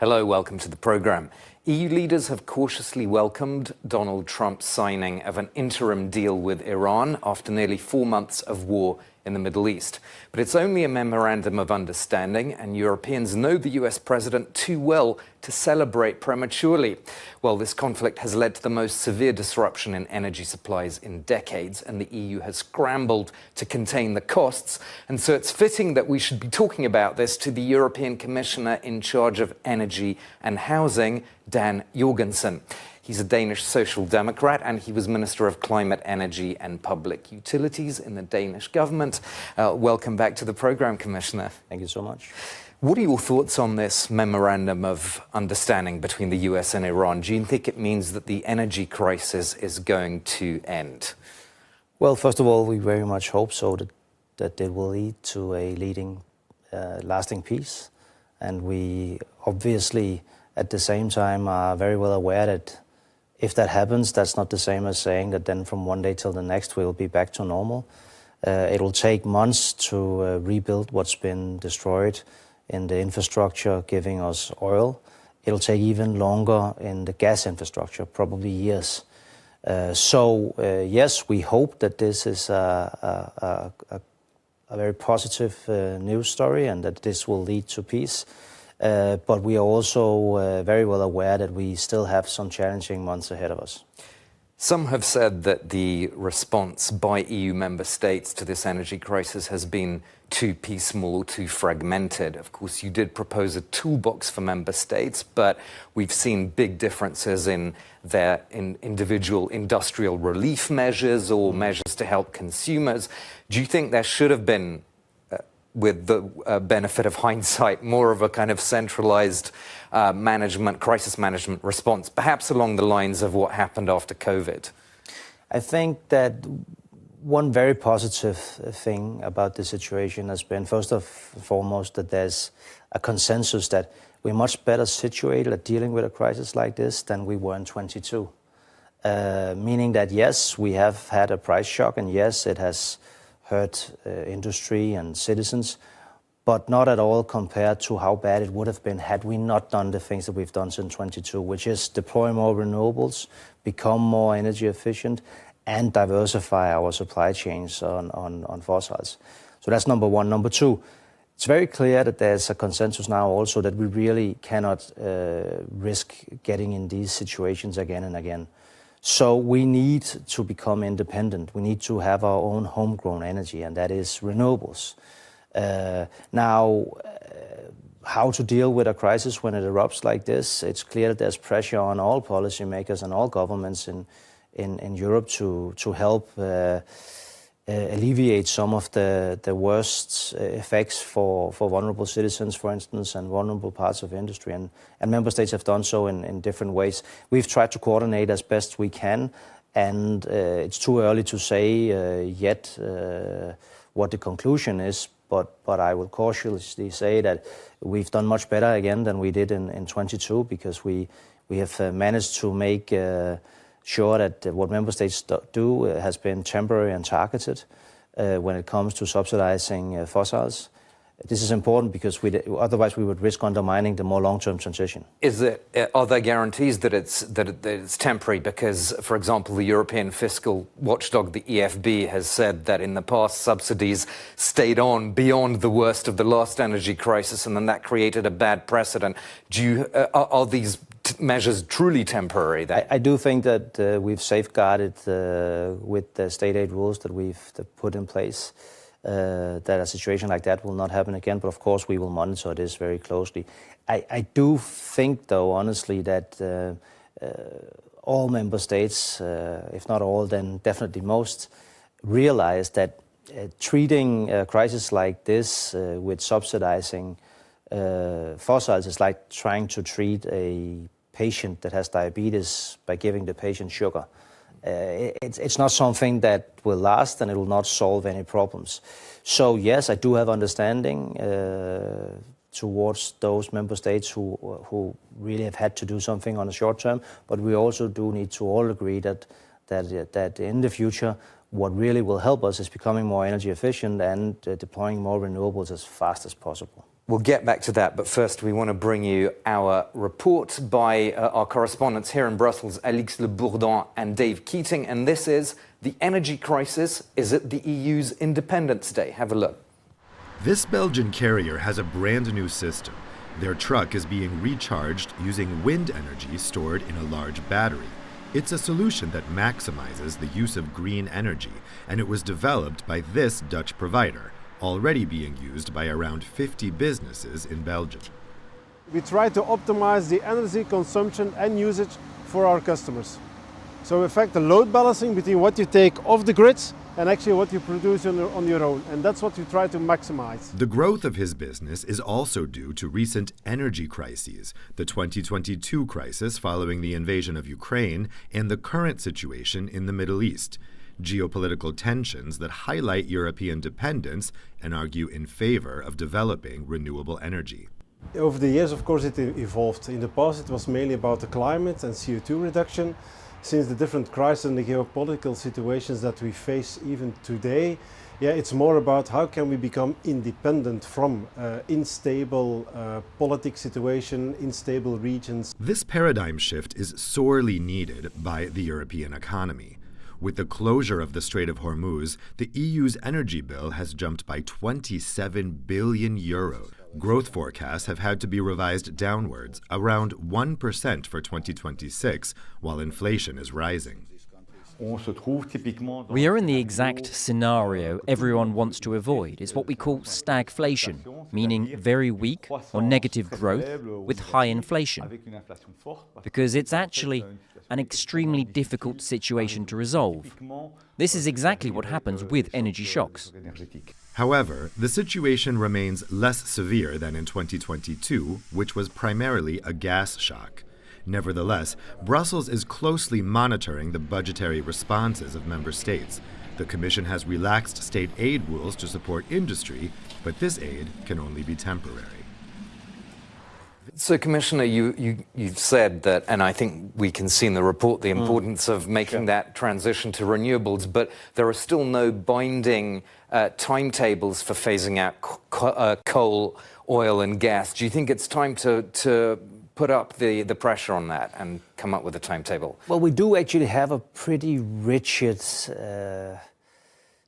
Hello, welcome to the programme. EU leaders have cautiously welcomed Donald Trump's signing of an interim deal with Iran after nearly 4 months of war in the Middle East. But it's only a memorandum of understanding, and Europeans know the US president too well to celebrate prematurely. Well, this conflict has led to the most severe disruption in energy supplies in decades, and the EU has scrambled to contain the costs. And so it's fitting that we should be talking about this to the European Commissioner in charge of energy and housing, Dan Jorgensen. He's a Danish social democrat, and he was Minister of Climate, Energy and Public Utilities in the Danish government. Welcome back to the programme, Commissioner. Thank you so much. What are your thoughts on this memorandum of understanding between the US and Iran? Do you think it means that the energy crisis is going to end? Well, first of all, we very much hope so, that it will lead to a lasting peace. And we obviously, at the same time, are very well aware that if that happens, that's not the same as saying that then from one day till the next we'll be back to normal. It will take months to rebuild what's been destroyed in the infrastructure giving us oil. It'll take even longer in the gas infrastructure, probably years. Yes, we hope that this is a very positive news story and that this will lead to peace. But we are also very well aware that we still have some challenging months ahead of us. Some have said that the response by EU member states to this energy crisis has been too piecemeal, too fragmented. Of course, you did propose a toolbox for member states, but we've seen big differences in their individual industrial relief measures or measures to help consumers. Do you think there should have been, with the benefit of hindsight, more of a kind of centralized crisis management response, perhaps along the lines of what happened after COVID? I think that one very positive thing about the situation has been, first and foremost, that there's a consensus that we're much better situated at dealing with a crisis like this than we were in 22. Meaning that, yes, we have had a price shock, and yes, it has hurt industry and citizens, but not at all compared to how bad it would have been had we not done the things that we've done since 22, which is deploy more renewables, become more energy efficient, and diversify our supply chains on fossils. So that's number one. Number two, it's very clear that there's a consensus now also that we really cannot risk getting in these situations again and again. So we need to become independent. We need to have our own homegrown energy, and that is renewables. How to deal with a crisis when it erupts like this? It's clear that there's pressure on all policymakers and all governments in Europe to help alleviate some of the worst effects for vulnerable citizens, for instance, and vulnerable parts of industry. And member states have done so in different ways. We've tried to coordinate as best we can, and it's too early to say yet what the conclusion is. But I will cautiously say that we've done much better again than we did in 22, because we have managed to make sure that what member states do has been temporary and targeted when it comes to subsidizing fossils. This is important because otherwise we would risk undermining the more long-term transition. Are there guarantees that it's temporary? Because, for example, the European fiscal watchdog, the EFB, has said that in the past subsidies stayed on beyond the worst of the last energy crisis, and then that created a bad precedent. Are these measures truly temporary then? I do think that we've safeguarded with the state aid rules that we've put in place that a situation like that will not happen again. But of course, we will monitor this very closely. I do think, though, honestly, that all member states, if not all, then definitely most, realize that treating a crisis like this with subsidizing fossils is like trying to treat a patient that has diabetes by giving the patient sugar. It's not something that will last, and it will not solve any problems. So yes, I do have understanding towards those member states who really have had to do something on the short term, but we also do need to all agree that in the future, what really will help us is becoming more energy efficient and deploying more renewables as fast as possible. We'll get back to that, but first we want to bring you our report by our correspondents here in Brussels, Alix Le Bourdon and Dave Keating, and this is The Energy Crisis is at the EU's Independence Day. Have a look. This Belgian carrier has a brand new system. Their truck is being recharged using wind energy stored in a large battery. It's a solution that maximizes the use of green energy, and it was developed by this Dutch provider, already being used by around 50 businesses in Belgium. We try to optimize the energy consumption and usage for our customers. So in fact, the load balancing between what you take off the grids and actually what you produce on your own. And that's what we try to maximize. The growth of his business is also due to recent energy crises, the 2022 crisis following the invasion of Ukraine and the current situation in the Middle East. Geopolitical tensions that highlight European dependence and argue in favor of developing renewable energy. Over the years, of course, it evolved. In the past, it was mainly about the climate and CO2 reduction. Since the different crises and the geopolitical situations that we face even today, it's more about how can we become independent from unstable political situation, unstable regions. This paradigm shift is sorely needed by the European economy. With the closure of the Strait of Hormuz, the EU's energy bill has jumped by 27 billion euros. Growth forecasts have had to be revised downwards, around 1% for 2026, while inflation is rising. We are in the exact scenario everyone wants to avoid. It's what we call stagflation, meaning very weak or negative growth with high inflation. Because it's actually an extremely difficult situation to resolve. This is exactly what happens with energy shocks. However, the situation remains less severe than in 2022, which was primarily a gas shock. Nevertheless, Brussels is closely monitoring the budgetary responses of member states. The Commission has relaxed state aid rules to support industry, but this aid can only be temporary. So, Commissioner, you've said that, and I think we can see in the report the importance of making that transition to renewables, but there are still no binding timetables for phasing out coal, oil and gas. Do you think it's time to put up the pressure on that and come up with a timetable? Well, we do actually have a pretty rigid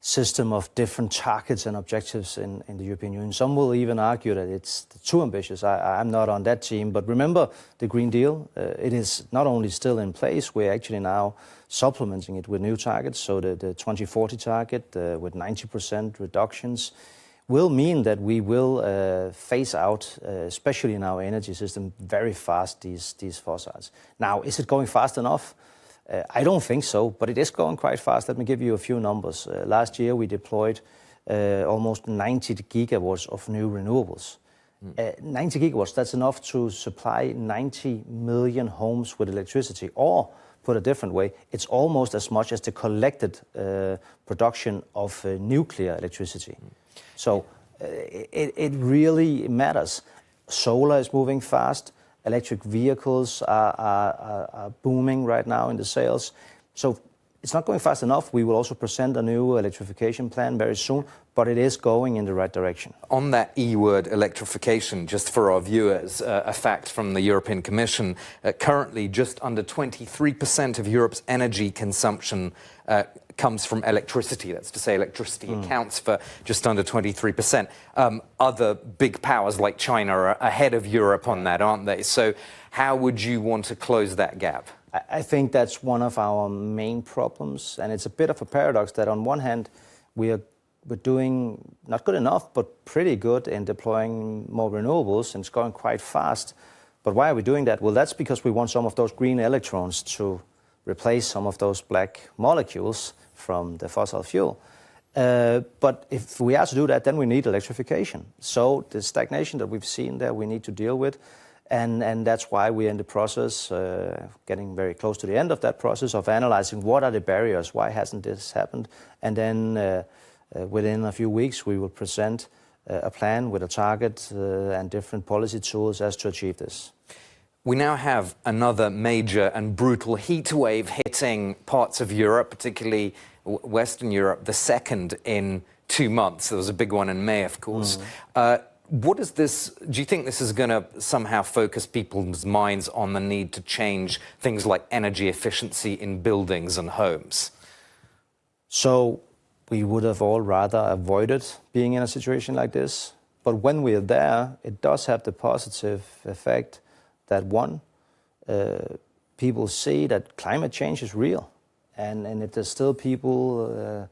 system of different targets and objectives in the European Union. Some will even argue that it's too ambitious. I'm not on that team. But remember the Green Deal, it is not only still in place, we're actually now supplementing it with new targets. So the 2040 target with 90% reductions will mean that we will phase out, especially in our energy system, very fast these fossils. Now, is it going fast enough? I don't think so, but it is going quite fast. Let me give you a few numbers. Last year, we deployed almost 90 gigawatts of new renewables. 90 gigawatts, that's enough to supply 90 million homes with electricity. Or, put a different way, it's almost as much as the collected production of nuclear electricity. So it really matters. Solar is moving fast. Electric vehicles are booming right now in the sales. So it's not going fast enough. We will also present a new electrification plan very soon, but it is going in the right direction. On that E word, electrification, just for our viewers, a fact from the European Commission, currently just under 23% of Europe's energy consumption comes from electricity. That's to say electricity accounts for just under 23%. Other big powers like China are ahead of Europe on that, aren't they? So how would you want to close that gap? I think that's one of our main problems. And it's a bit of a paradox that on one hand, we're doing not good enough, but pretty good in deploying more renewables, and it's going quite fast. But why are we doing that? Well, that's because we want some of those green electrons to replace some of those black molecules from the fossil fuel. But if we are to do that, then we need electrification. So the stagnation that we've seen there, we need to deal with. And that's why we're in the process, getting very close to the end of that process of analyzing what are the barriers, why hasn't this happened? And then within a few weeks, we will present a plan with a target and different policy tools as to achieve this. We now have another major and brutal heat wave hitting parts of Europe, particularly Western Europe, the second in 2 months. There was a big one in May, of course. What is this? Do you think this is going to somehow focus people's minds on the need to change things like energy efficiency in buildings and homes? So we would have all rather avoided being in a situation like this. But when we are there, it does have the positive effect that one, people see that climate change is real. And if there's still people,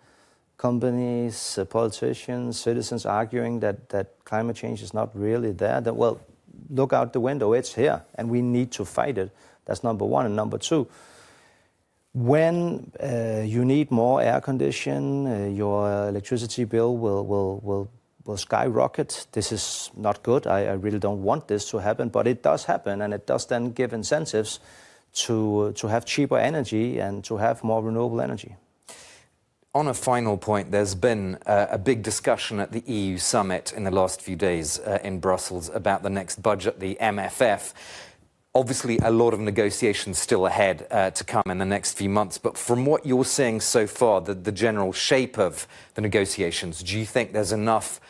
companies, politicians, citizens arguing that climate change is not really there, then, well, look out the window, it's here, and we need to fight it. That's number one. And number two, when you need more air condition, your electricity bill will skyrocket. This is not good. I really don't want this to happen, but it does happen, and it does then give incentives to have cheaper energy and to have more renewable energy. On a final point, there's been a big discussion at the EU summit in the last few days in Brussels about the next budget, the MFF. Obviously, a lot of negotiations still ahead to come in the next few months. But from what you're seeing so far, the general shape of the negotiations, do you think there's enough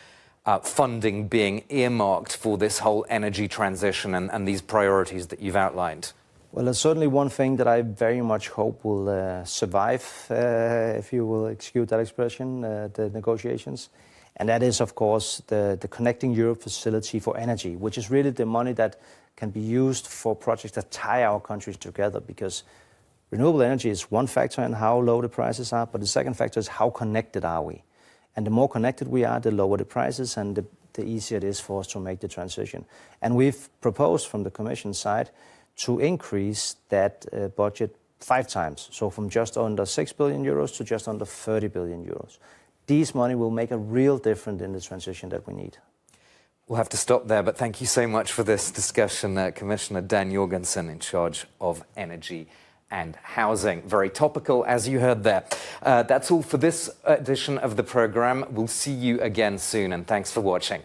funding being earmarked for this whole energy transition and these priorities that you've outlined? Well, there's certainly one thing that I very much hope will survive, if you will excuse that expression, the negotiations. And that is, of course, the Connecting Europe facility for energy, which is really the money that can be used for projects that tie our countries together, because renewable energy is one factor in how low the prices are, but the second factor is how connected are we. And the more connected we are, the lower the prices and the easier it is for us to make the transition. And we've proposed from the Commission side to increase that budget 5 times, so from just under 6 billion euros to just under 30 billion euros. These money will make a real difference in the transition that we need. We'll have to stop there, but thank you so much for this discussion, Commissioner Dan Jorgensen, in charge of energy and housing. Very topical, as you heard there. That's all for this edition of the programme. We'll see you again soon, and thanks for watching.